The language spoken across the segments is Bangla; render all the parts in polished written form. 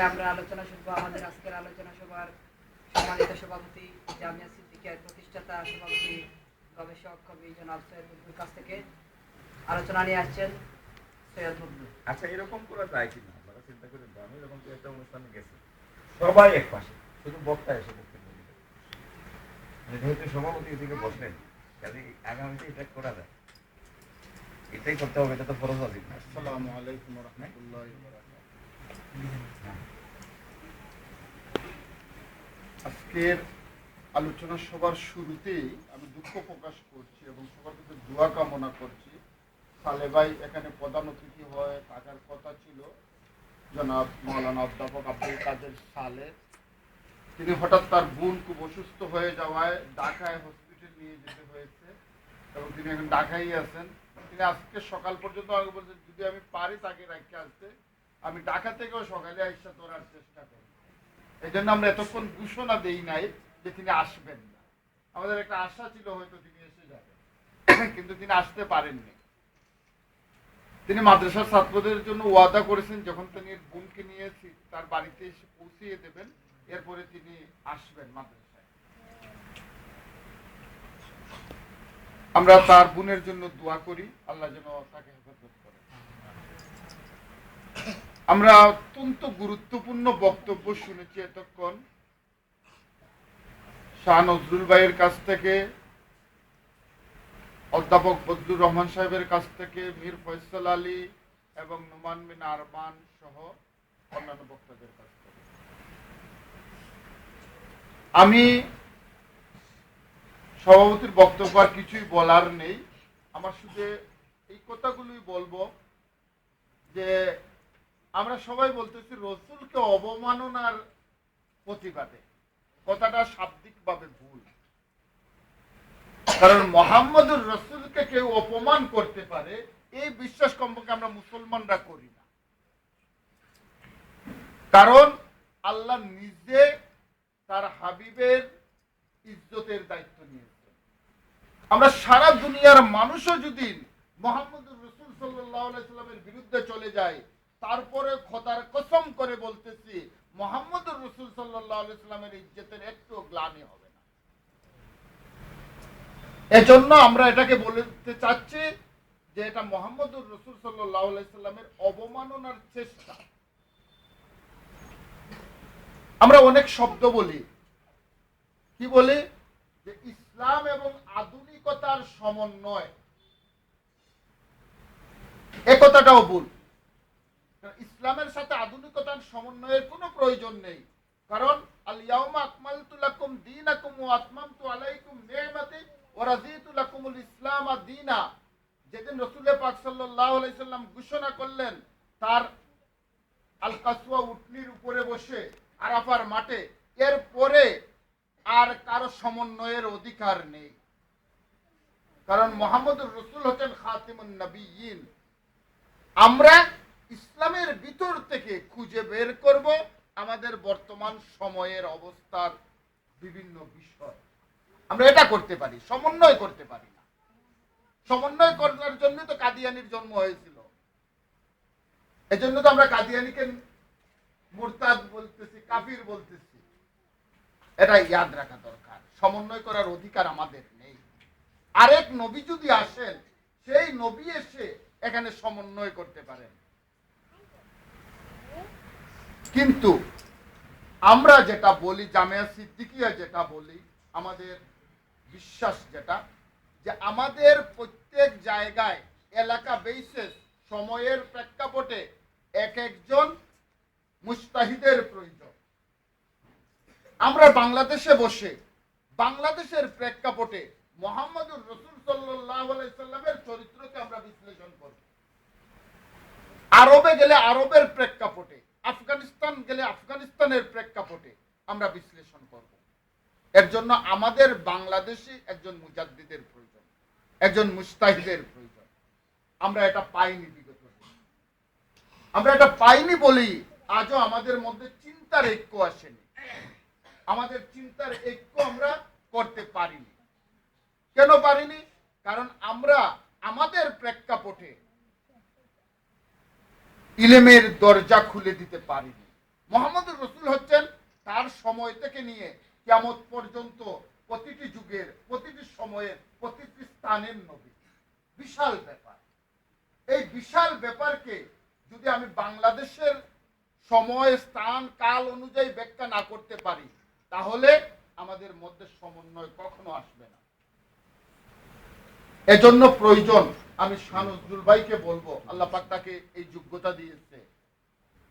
আমরা আলোচনা শুনবো আমাদের আজকের আলোচনা সভার সম্মানিত সভাপতি জামিয়া সিদ্দিকিয়ার প্রতিষ্ঠাতা সভাপতি গবেষক কবি জনাব সৈয়দ মকবুলের কাছ থেকে আলোচনা নিয়ে আসছেন সৈয়দ মকবুল। আচ্ছা, এরকম করা যায় কিনা আপনারা চিন্তা করেন। আমি এরকম একটা অনুষ্ঠানে গেছি, সবাই এক পাশে, শুধু বক্তা এসে বক্তব্য দিলেন। যেহেতু সভাপতি এদিকে বসলেন, কাজে আগামীতে এটা করা যায়, এটাই করতে হবে। এটা তো ফরজ ওয়াজিব না। আসসালামু আলাইকুম ওয়া রাহমাতুল্লাহি ওয়া বারাকাতুহু। আজকের আলোচনা সভার শুরুতেই আমি দুঃখ প্রকাশ করছি এবং সবার কাছে দোয়া কামনা করছি। সালে ভাই এখানে প্রধান অতিথি হয়ে থাকার কথা ছিল, জনাব মাওলানা অধ্যাপক আব্দুল কাদের সালে। তিনি হঠাৎ তার বোন খুব অসুস্থ হয়ে যাওয়ায় ঢাকায় হসপিটাল নিয়ে যেতে হয়েছে এবং তিনি এখন ঢাকায় আছেন। তিনি আজকে সকাল পর্যন্ত আমাকে বলছেন যদি আমি পারি তাকে রেখে আসতে, আমি ঢাকা থেকেও সকালে আইসা তোলার চেষ্টা করি। এই জন্য আমরা এতক্ষণ ঘোষণা দেই নাই যে তিনি আসবেন না। আমাদের একটা আশা ছিল হয়তো তিনি এসে যাবেন, কিন্তু তিনি আসতে পারেননি। তিনি মাদ্রাসার ছাত্রদের জন্য ওয়াদা করেছেন যখন তিনি বোনকে নিয়ে তার বাড়িতে এসে পৌঁছিয়ে দেবেন, এরপরে তিনি আসবেন মাদ্রাসায়। আমরা তার বোনের জন্য দোয়া করি, আল্লাহ যেন তাকে হেফাজত করে। আমরা অত্যন্ত গুরুত্বপূর্ণ বক্তব্য শুনেছি এতক্ষণ শাহ নজরুল ভাইয়ের কাছ থেকে, অধ্যাপক বদলুর রহমান সাহেবের কাছ থেকে, মীর ফয়সাল আলী এবং নোমান বিন আরমান সহ অন্যান্য বক্তাদের কাছ থেকে। আমি সভাপতির বক্তব্য আর কিছুই বলার নেই, আমার শুধু এই কথাগুলোই বলবো যে আমরা সবাই বলতেছি রসুলকে অবমাননার প্রতিবাদে। কথাটা শাব্দিকভাবে ভুল, কারণ মোহাম্মদুর রসুলকে কেউ অপমান করতে পারে এই বিশ্বাস কমপক্ষে আমরা মুসলমানরা করি না। কারণ আল্লাহ নিজে তার হাবিবের ইজ্জতের দায়িত্ব নিয়েছেন। আমরা সারা দুনিয়ার মানুষও যদি মোহাম্মদুর রসুল সাল্লাল্লাহু আলাইহি সাল্লামের বিরুদ্ধে চলে যায়, তারপরে খোদার কসম করে বলতেছি মোহাম্মদুর রসুল সাল্লাল্লাহু আলাইহি সাল্লামের ইজ্জতের একটু গ্লানি হবে না। এজন্য আমরা এটাকে বলতে চাচ্ছি যে এটা মোহাম্মদুর রসুল সাল্লাল্লাহু আলাইহি সাল্লামের অবমাননার চেষ্টা। আমরা অনেক শব্দ বলি, কি বলি যে ইসলাম এবং আধুনিকতার সমন্বয়, এ কথাটাও ভুল। ইসলামের সাথে আধুনিকতার সমন্বয়ের কোনো প্রয়োজন নেই, কারণ আল ইয়াউমা আকমালতু লাকুম দীনাকুম ওয়া আতমামতু আলাইকুম নি'মাতি ওয়া রাযীতু লাকুমুল ইসলাম দীনা। যেদিন রাসূল পাক সাল্লাল্লাহু আলাইহি সাল্লাম ঘোষণা করলেন তার আল কাসওয়া উটনির উপরে বসে আরাফার মাঠে, এরপরে আর কারো সমন্বয়ের অধিকার নেই, কারণ মুহাম্মদুর রাসূল হচ্ছেন খাতিমুন নবিয়্যিন। আমরা ইসলামের ভিতর থেকে খুঁজে বের করব আমাদের বর্তমান সময়ের অবস্থার বিভিন্ন বিষয়। আমরা এটা করতে পারি, সমন্বয় করতে পারি না। সমন্বয় করার জন্য তো কাদিয়ানির জন্ম হয়েছিল। এজন্য তো আমরা কাদিয়ানিকে মুরতাদ বলতেছি, কাফির বলতেছি। এটা ইয়াদ রাখা দরকার। সমন্বয় করার অধিকার আমাদের নেই। আরেক নবী যদি আসেন, সেই নবী এসে এখানে সমন্বয় করতে পারেন। কিন্তু আমরা যেটা বলি, জামিয়া সিদ্দিকিয়া যেটা বলি, আমাদের বিশ্বাস যেটা, যে আমাদের প্রত্যেক জায়গায় এলাকা বেসিস সময়ের প্রেক্ষাপটে এক একজন মুজতাহিদের প্রয়োজন। আমরা বাংলাদেশে বসে বাংলাদেশের প্রেক্ষাপটে মুহাম্মদুর রাসূল সাল্লাল্লাহু আলাইহি সাল্লামের চরিত্রকে আমরা বিশ্লেষণ করব। আরবে গেলে আরবের প্রেক্ষাপটে, আফগানিস্তান গেলে আফগানিস্তানের প্রেক্ষাপটে আমরা বিশ্লেষণ করব। এর জন্য আমাদের বাংলাদেশে একজন মুজাদ্দিদের প্রয়োজন, একজন মুজতাহিদের প্রয়োজন। আমরা এটা পাইনি বিগত দিনে। আমরা এটা পাইনি বলেই আজও আমাদের মধ্যে চিন্তার ঐক্য আসেনি। আমাদের চিন্তার ঐক্য আমরা করতে পারিনি। কেন পারিনি? কারণ আমরা আমাদের প্রেক্ষাপটে ইলমের দরজা খুলে দিতে পারিনি। মুহাম্মদুর রাসূল হচ্ছেন তার সময় থেকে নিয়ে কিয়ামত পর্যন্ত প্রতিটি যুগের, প্রতিটি সময়ের, প্রতিটি স্থানের নবী। বিশাল ব্যাপার। এই বিশাল ব্যাপারকে যদি আমি বাংলাদেশের সময়, স্থান, কাল অনুযায়ী ব্যাখ্যা না করতে পারি, তাহলে আমাদের মধ্যে সমন্বয় কখনো আসবে না। এজন্য প্রয়োজন, আমি শাহ নজরুল ভাইকে বলবো, আল্লাহ পাক তাকে এই যোগ্যতা দিয়েছে,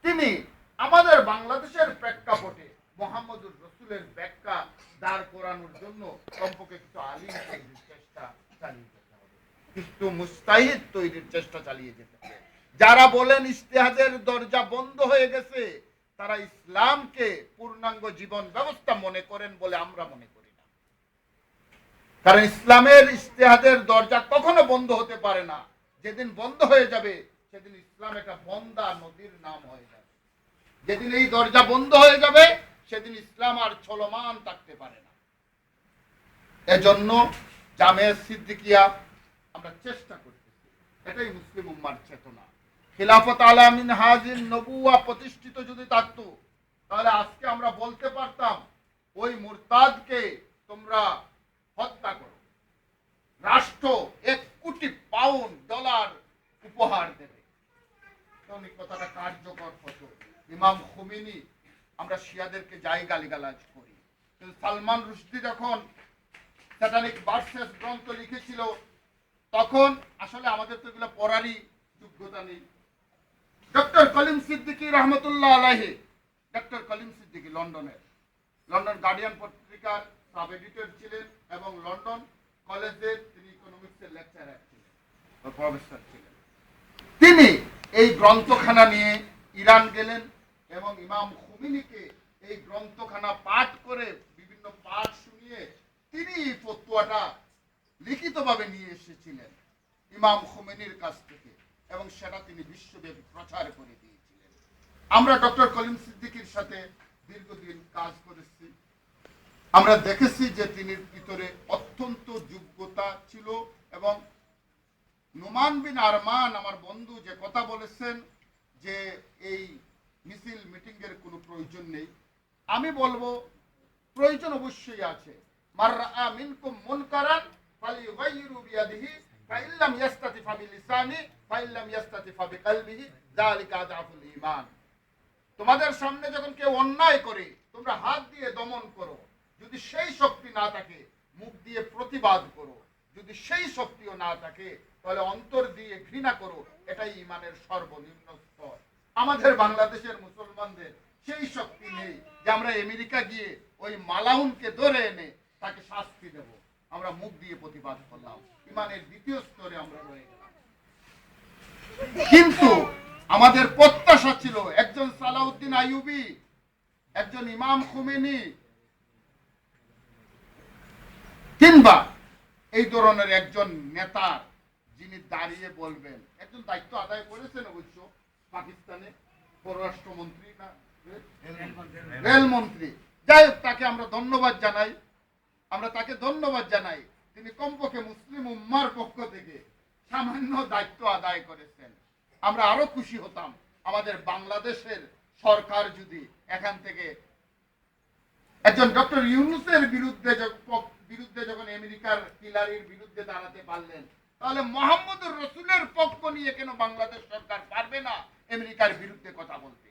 তিনি আমাদের বাংলাদেশের প্রেক্ষাপটে মুহাম্মদুর রাসূলের ব্যাখ্যা দাঁড় করানোর জন্য কমপক্ষে কিছু আলিম তৈরির চেষ্টা চালিয়ে যেতে হবে, কিছু মুস্তাহিদ তৈরির চেষ্টা চালিয়ে যেতে হবে। যারা বলেন ইজতিহাদের দরজা বন্ধ হয়ে গেছে, তারা ইসলামকে পূর্ণাঙ্গ জীবন ব্যবস্থা মনে করেন বলে আমরা মনে করি না। কারণ ইসলামের ইজতিহাদের দরজা কখনো বন্ধ হতে পারে না। যেদিন বন্ধ হয়ে যাবে, সেদিন ইসলাম একটা বন্ধা নদীর নাম হয়ে যাবে। যেদিন এই দরজা বন্ধ হয়ে যাবে, সেদিন ইসলাম আর চলমান থাকতে পারে না। এজন্য জামিয়া সিদ্দিকিয়া আমরা চেষ্টা করতেছি, এটাই মুসলিম উম্মার চেতনা। খিলাফত আলা মিনহাজিন নবুওয়া প্রতিষ্ঠিত যদি থাকতো, তাহলে আজকে আমরা বলতে পারতাম ওই মুরতাদকে তোমরা হত্যা করো, রাষ্ট্র 1 কোটি পাউন্ড ডলার উপহার দেবে। এই কথাটা কার্যকর হতো। ইমাম খুমেনি, আমরা শিয়াদেরকে যাই গালিগালাজ করি, কিন্তু সালমান রুশদি যখন স্যাটানিক ভার্সেস গ্রন্থ লিখেছিল, তখন আসলে আমাদের তো এগুলো পড়ারই যোগ্যতা নেই। ডক্টর কলিম সিদ্দিকী রহমতুল্লাহ আলাইহি, doctor Kalim Siddiqui London guardian পত্রিকার সাব এডিটর ছিলেন এবং লন্ডন কলেজে তিনি ইকোনমিক্সের লেকচারার ছিলেন, প্রফেসর ছিলেন। তিনি এই গ্রন্থখানা নিয়ে ইরান গেলেন এবং ইমাম খুমেনিকে এই গ্রন্থখানা পাঠ করে, বিভিন্ন পাঠ শুনিয়ে তিনি এই ফতোয়াটা লিখিতভাবে নিয়ে এসেছিলেন ইমাম খুমেনির কাছ থেকে, এবং সেটা তিনি বিশ্বব্যাপী প্রচার করে দিয়েছিলেন। আমরা ডক্টর কলিম সিদ্দিকীর সাথে দীর্ঘদিন কাজ করেছি। আমরা দেখেছি যে তিনি ভিতরে অত্যন্ত যোগ্যতা ছিল, এবং নোমান বিন আরমান আমার বন্ধু যে কথা বলেছেন যে এই মিছিল মিটিং এর কোনো প্রয়োজন নেই, আমি বলবো প্রয়োজন অবশ্যই আছে। মান রাআ মিনকুম মুনকারান ফালিয়ুগাইয়িরু বিয়াদিহি ফাইন লাম ইয়াস্তাতি ফাবিলিসানি ফাইন লাম ইয়াস্তাতি ফাবিকলবিহি যালিকা আযআফুল ঈমান। তোমাদের সামনে যখন কেউ অন্যায় করে, তোমরা হাত দিয়ে দমন করো, যদি সেই শক্তি না থাকে মুখ দিয়ে প্রতিবাদ করো, যদি সেই শক্তিও না থাকে তাহলে অন্তর দিয়ে ঘৃণা করো। এটাই ঈমানের সর্বনিম্ন স্তর। আমাদের বাংলাদেশের মুসলমানদের সেই শক্তি নেই যে আমরা আমেরিকা গিয়ে ওই মালাউনকে ধরে এনে তাকে শাস্তি দেব। আমরা মুখ দিয়ে প্রতিবাদ করলাম, ঈমানের দ্বিতীয় স্তরে আমরা রয়ে গেলাম। কিন্তু আমাদের প্রত্যাশা ছিল একজন সালাউদ্দিন আইয়ুবী, একজন ইমাম খুমেনি, কিংবা এই ধরনের একজন নেতা যিনি দাঁড়িয়ে বলবেন। একজন দায়িত্ব আদায় করেছেন অবশ্য পাকিস্তানে, পররাষ্ট্রমন্ত্রী না রেলমন্ত্রী, যাই হোক, তাকে আমরা ধন্যবাদ জানাই। তিনি কমপক্ষে মুসলিম উম্মার পক্ষ থেকে সামান্য দায়িত্ব আদায় করেছেন। আমরা আরো খুশি হতাম আমাদের বাংলাদেশের সরকার যদি এখান থেকে একজন ডক্টর ইউনূসের বিরুদ্ধে যখন আমেরিকার হিলারির বিরুদ্ধে দাঁড়াতে পারলেন, তাহলে মুহাম্মদুর রাসূলের পক্ষ নিয়ে কেন বাংলাদেশ সরকার পারবে না আমেরিকার বিরুদ্ধে কথা বলতে?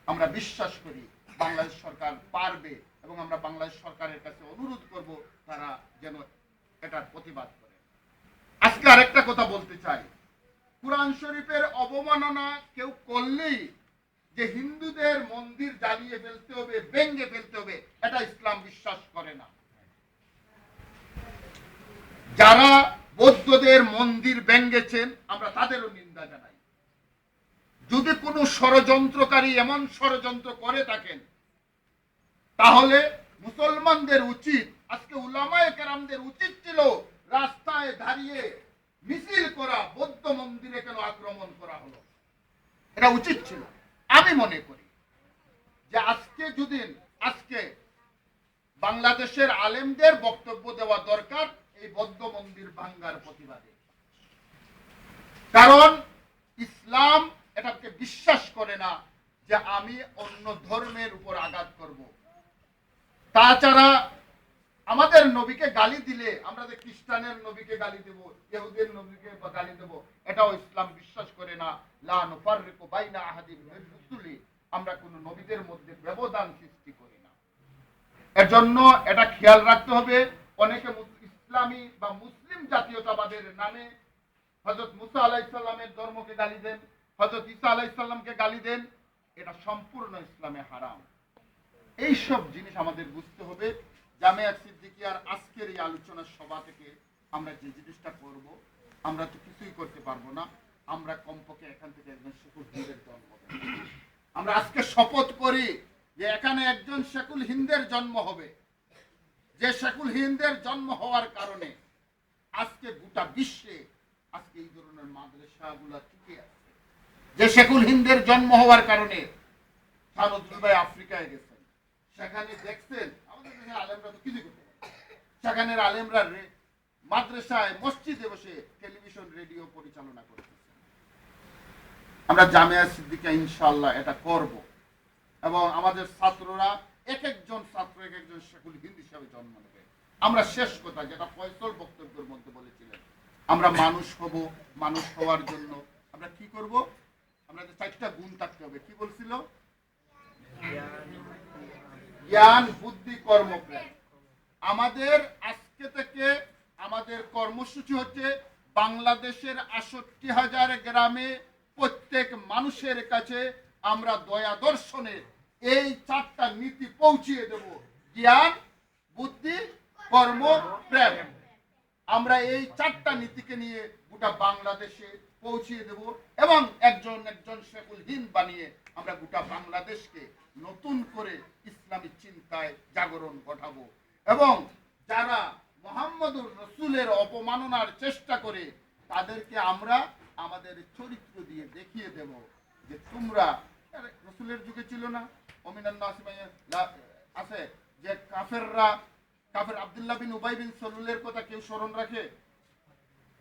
আমরা বিশ্বাস করি বাংলাদেশ সরকার পারবে, এবং আমরা বাংলাদেশ সরকারের কাছে অনুরোধ করব তারা যেন এটার প্রতিবাদ করে। আজকে আরেকটা কথা বলতে চাই, কুরআন শরীফের অবমাননা কেউ করলেই যে হিন্দুদের মন্দির জ্বালিয়ে ফেলতে হবে, ভেঙে ফেলতে হবে, এটা ইসলাম বিশ্বাস করে না। যারা বৌদ্ধদের মন্দির ভেঙেছেন আমরা তাদেরও নিন্দা জানাই। যদি কোনো ষড়যন্ত্রকারী এমন ষড়যন্ত্র করে থাকেন, তাহলে মুসলমানদের উচিত, আজকে উলামায়ে কেরামদের উচিত ছিল রাস্তায় দাঁড়িয়ে মিছিল করা, বৌদ্ধ মন্দিরে কেন আক্রমণ করা হলো, এটা উচিত ছিল। আমি মনে করি যে আজকে বাংলাদেশের আলেমদের বক্তব্য দেওয়া দরকার এই বৌদ্ধ মন্দির ভাঙ্গার প্রতিবাদে। কারণ ইসলাম এটাকে বিশ্বাস করে না যে আমি অন্য ধর্মের উপর আঘাত করব। তাছাড়া আমাদের নবীকে গালি দিলে আমরা যে খ্রিস্টানের নবীকে গালি দেব, ইহুদের নবীকে গালি দেব, এটাও ইসলাম বিশ্বাস করে না। লা নুফাররিকু বাইনা আহাদিন মির রুসুলি, আমরা কোন নবীদের মধ্যে ব্যবধান সৃষ্টি করি না। এর জন্য এটা খেয়াল রাখতে হবে। অনেকে ইসলামী বা মুসলিম জাতীয়তাবাদের নামে হযরত মুসা আলাইহিস সালামের ধর্মকে গালি দেন, হযরত ঈসা আলাইহিস সালামকে গালি দেন, এটা সম্পূর্ণ ইসলামে হারাম। এই সব জিনিস আমাদের বুঝতে হবে। জামিয়া সিদ্দিকিয়ার আজকের এই আলোচনা সভা থেকে আমরা যে জিনিসটা করব, আমরা তো কিছুই করতে পারবো না। আমরা কমপক্ষে এখান থেকে একজন শেখুল হিন্দের জন্ম হবে। আমরা আজকে শপথ করি যে এখানে একজন শেখুল হিন্দের জন্ম হবে, যে শেখুল হিন্দের জন্ম হওয়ার কারণে আজকে গোটা বিশ্বে আজকে এই ধরনের মাদ্রাসাগুলো টিকে আছে। যে শেখুল হিন্দের জন্ম হওয়ার কারণে সানদুল ভাই আফ্রিকায় গেছেন, সেখানে দেখছেন আমাদের দেশের আলেমরা তো কিছু করতে পারে, সেখানের আলেমরা মাদ্রাসায় মসজিদে বসে টেলিভিশন রেডিও পরিচালনা করতেছেন। আমরা জামিয়া সিদ্দিকা ইনশাআল্লাহ এটা করব, এবং আমাদের ছাত্ররা এক একজন ছাত্র এক একজন শেখুল হিন্দ হিসাবে জন্ম নেবে। আমরা শেষ কথা যেটা ফয়সল বক্তব্যের মধ্যে বলেছিলেন, আমরা মানুষ হব, মানুষ হওয়ার জন্য আমরা কি করব? আমাদের 4টা গুণ থাকতে হবে। কি বলছিল? জ্ঞান, বুদ্ধি, কর্মপ্রেম। আমাদের আজকে থেকে আমাদের কর্মসূচি হচ্ছে বাংলাদেশের 68,000 গ্রামে প্রত্যেক মানুষের কাছে আমরা দয়া দর্শনের এই 4টা নীতি পৌঁছিয়ে দেব। জ্ঞান, বুদ্ধি, কর্ম, প্রেম। আমরা এই 4টা নীতিকে নিয়ে গোটা বাংলাদেশে পৌঁছিয়ে দেব, এবং একজন একজন শেখুল হিন্দ বানিয়ে আমরা গোটা বাংলাদেশকে নতুন করে ইসলামী চিন্তায় জাগরণ ঘটাবো। এবং যারা মুহাম্মদুর রাসূলের অপমাননার চেষ্টা করে তাদেরকে আমরা আমাদের চরিত্র দিয়ে দেখিয়ে দেব যে তোমরা রাসূলের যুগে ছিল না, অমিনান নাসিমায় আছে যে কাফের আব্দুল্লাহ বিন উবাই বিন সলুলের কথা কেউ স্মরণ রাখে?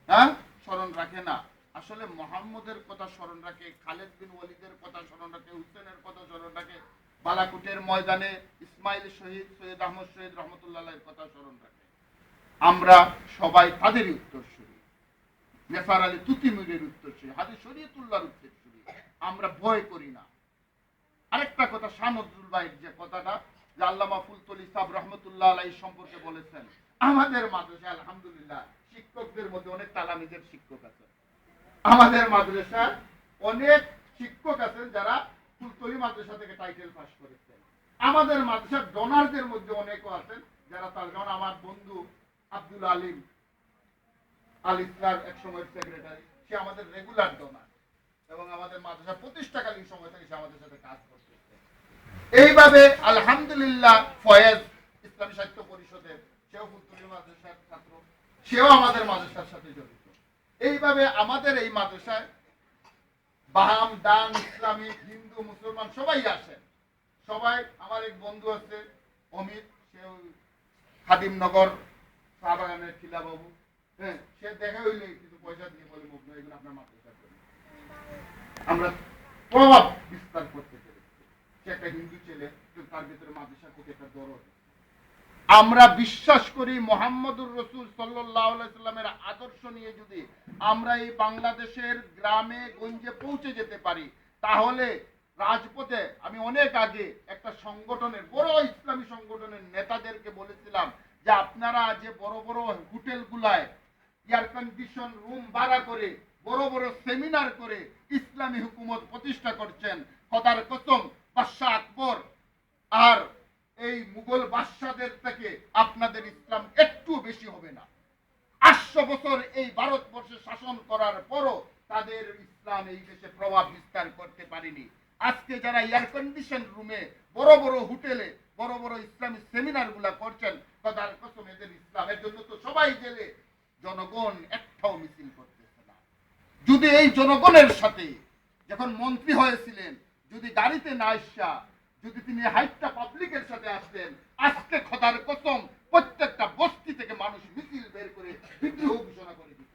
হ্যাঁ, স্মরণ রাখে না। আসলে মুহাম্মদের কথা স্মরণ রাখে, খালিদ বিন ওয়ালিদের কথা স্মরণ রাখে, হুসেনের কথা স্মরণ রাখে, বালাকুটের ময়দানে ইসমাইল শহীদ, সৈয়দ আহমদ শহীদ রহমতুল্লাহ আলাইহির কথা স্মরণ রাখে। আমরা সবাই তাদেরই উত্তরসূরি, নেসার আলী তুতিমুরের উত্তরসূরি, হাজী শরীয়তুল্লাহর উত্তরসূরি। আমরা ভয় করি না। আরেকটা কথা, শাহ নজরুল ভাইয়ের যে কথাটা যে আল্লামা ফুলতলি সাহেব রহমতুল্লাহ আলাইহি সম্পর্কে বলেছেন, আমাদের মাদ্রাসায় আলহামদুলিল্লাহ শিক্ষকদের মধ্যে অনেক তালামিজের শিক্ষক আছেন। আমাদের মাদ্রাসায় অনেক শিক্ষক আছেন যারা ফুলতলি মাদ্রাসা থেকে টাইটেল পাস করেছেন। আমাদের মাদ্রাসার ডোনারদের মধ্যে অনেকেও আছেন যারা তার, যেমন আমার বন্ধু আব্দুল আলিম আল ইসলার এক সময়ের সেক্রেটারি, সে আমাদের রেগুলার ডোনার, এবং আমাদের মাদ্রাসা প্রতিষ্ঠাকালীন সময় থেকে সে আমাদের সাথে কাজ করতেছে। এইভাবে আলহামদুলিল্লাহ ফয়েজ ইসলামী সাহিত্য পরিষদের, সেও ফুলতলি মাদ্রাসার ছাত্র, সেও আমাদের মাদ্রাসার সাথে জড়িত। এইভাবে আমাদের এই মাদ্রাসায় বাহাম, দান, ইসলামিক, হিন্দু, মুসলমান সবাই আসেন। সবাই, আমার এক বন্ধু আছে অমিত, সে খাদিমনগর শাহবাগানের খিলাবাবু, হ্যাঁ, সে দেখা হইলে কিছু পয়সা দিয়ে বলে মুগ্ধ, এগুলো আপনার মাদ্রাসার জন্য। আমরা প্রভাব বিস্তার করতে পেরেছি। সে একটা হিন্দু ছেলে, কিন্তু তার ভিতরে মাদ্রাসার প্রতি একটা দরদ। আমরা বিশ্বাস করি মুহাম্মদুর রাসূল সাল্লাল্লাহু আলাইহি সাল্লামের আদর্শ নিয়ে যদি আমরা এই বাংলাদেশের গ্রামে গঞ্জে পৌঁছে যেতে পারি, তাহলে রাজপথে, আমি অনেক আগে একটা সংগঠনের, বড় ইসলামী সংগঠনের নেতাদেরকে বলেছিলাম যে আপনারা যে বড় বড় হোটেলগুলায় এয়ার কন্ডিশন রুম ভাড়া করে বড় বড় সেমিনার করে ইসলামী হুকুমত প্রতিষ্ঠা করছেন, খোদার কসম বাদশাহ আকবর আর এই মুঘল বাদশাদের থেকে আপনাদের ইসলাম একটু বেশি হবে না। 800 বছর এই ভারতবর্ষে শাসন করার পরও তাদের ইসলাম এই দেশে প্রভাব বিস্তার করতে পারেনি। আজকে যারা এয়ার কন্ডিশন রুমে, বড় বড় হোটেলে বড় বড় ইসলামী সেমিনার গুলা করছেন, খোদার কসম এদের ইসলামের জন্য তো সবাই গেলে, জনগণ একটাও মিছিল করতেছে না। যদি এই জনগণের সাথে যখন মন্ত্রী হয়েছিলেন, যদি গাড়িতে না আসা, যদি তিনি হাইটটা পাবলিকের সাথে আসতেন, আজকে খোদার কসম প্রত্যেকটা বস্তি থেকে মানুষ মিছিল বের করে বিদ্রোহ ঘোষণা করে দিত।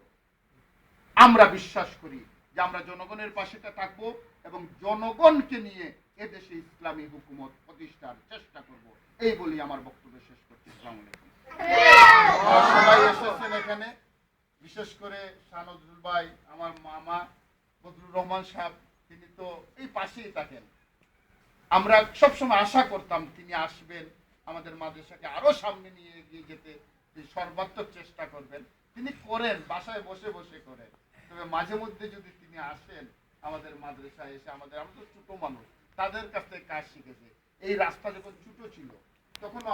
আমরা বিশ্বাস করি যে আমরা জনগণের পাশে থাকবো এবং জনগণকে নিয়ে এদেশে ইসলামী হুকুমত প্রতিষ্ঠার চেষ্টা করব। এই বলি আমার বক্তব্য শেষ করছি। আসসালামু আলাইকুম। সবাই এসেছেন এখানে, বিশেষ করে শাহ নজরুল ভাই, আমার মামা বদরুর রহমান সাহেব, তিনি তো এই পাশেই থাকেন। আমরা সবসময় আশা করতাম তিনি আসবেন, আমাদের মাদ্রাসাকে আরো সামনে নিয়ে এগিয়ে যেতে তিনি সর্বাত্মক চেষ্টা করবেন। তিনি করেন, বাসায় বসে বসে করেন। তবে মাঝে মধ্যে যদি তিনি আসেন আমাদের মাদ্রাসায় এসে, আমরা তো ছোট মানুষ, তাদের কাছ থেকে কাজ শিখেছে। এই রাস্তা যখন ছোট ছিল তখনও